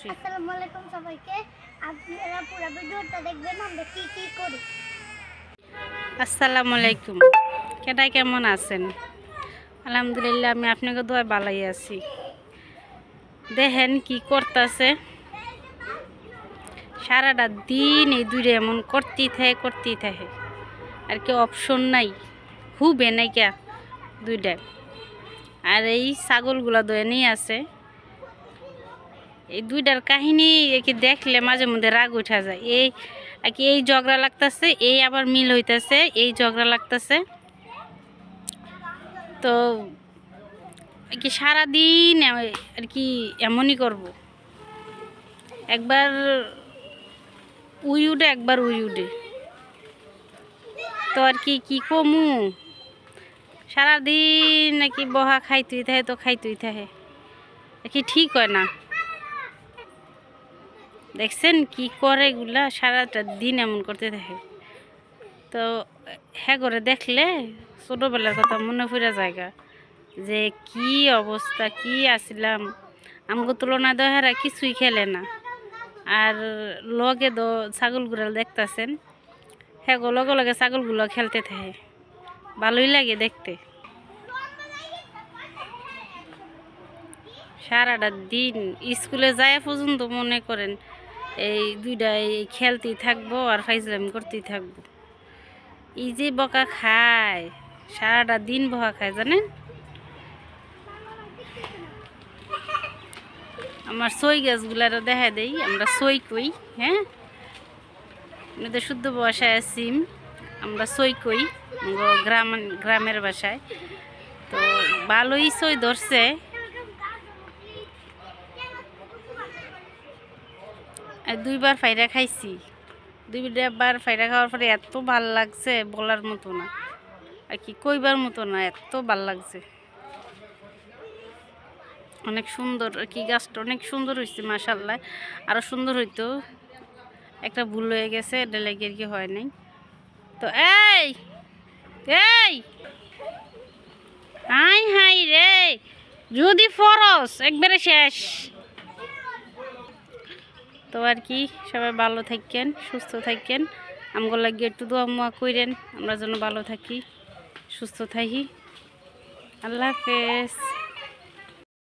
3 আসসালামু আলাইকুম সবাইকে। আপনারা পুরো ভিডিওটা দেখবেন আমরা কি কি করি। আসসালামু আলাইকুম। কেডা কেমন আছেন? আলহামদুলিল্লাহ আমি আপনাকে দোয়া ভালোই আছি। দেখেন কি করতেছে, সারাটা দিন এই দুইটা এমন করতেই থাকে আর কি অপশন নাই, হুবে নাই কে দুইটা। আর এই ছাগলগুলা দোয়ানেই আছে। এই দুইটার কাহিনী কি দেখলে মাঝে মধ্যে রাগ উঠা যায়। এই আর কি এই ঝগড়া লাগতেছে, এই আবার মিল হইতেছে, এই ঝগড়া লাগতেছে। তো কি সারাদিন আর কি এমনই করব, একবার উই উঠে একবার উই উঠে। তো আর কি কমু, সারাদিন নাকি বহা খাইতেই থাকে, তো খাইতেই থাকে, কি ঠিক হয় না। দেখছেন কি করে এগুলা, সারাটা দিন এমন করতে থাকে। তো হ্যাঁ করে দেখলে ছোটোবেলার কথা মনে পড়ে জায়গা, যে কি অবস্থা, কি আসিলাম। আমাকে তুলনায় তো হেরা কিছুই খেলে না। আর লগে তো ছাগলগুলো দেখতেছেন, হ্যাঁ গো লগে লগে ছাগলগুলো খেলতে থাকে, ভালোই লাগে দেখতে। সারাটা দিন স্কুলে যায় পর্যন্ত মনে করেন এই দুইটা এই খেলতেই থাকবো আর ফাইজলামি করতেই থাকবো। এই যে বকা খায়, সারাটা দিন বকা খায় জানেন। আমার সই গাছগুলারও দেখা দেই, আমরা সই কই। হ্যাঁ, আমাদের শুদ্ধ ভাষায় সিম, আমরা সই কই গ্রামের ভাষায়। তো ভালোই সই ধরছে। দুইবার ফাইরা খাইছি, দুইবার ফাইরা খাওয়ার পরে এত ভাল লাগছে বলার মতো না, আর কি কইবার মতো না, এত ভাল লাগছে। অনেক সুন্দর আর কি, গাছটা অনেক সুন্দর হয়েছে মাশাআল্লাহ। আরও সুন্দর হইতো, একটা ভুল হয়ে গেছে, এটা লেগে আর কি হয় নাই। তো এই এই হাই হাই রে, যদি ফরস একবারে শেষ। তো আর কি সবাই ভালো থাকেন, সুস্থ থাকেন। আমগো লাগিয়ে একটু দোয়া মোয়া কইরেন, আমরা যেন ভালো থাকি, সুস্থ থাকি। আল্লাহ হাফেজ।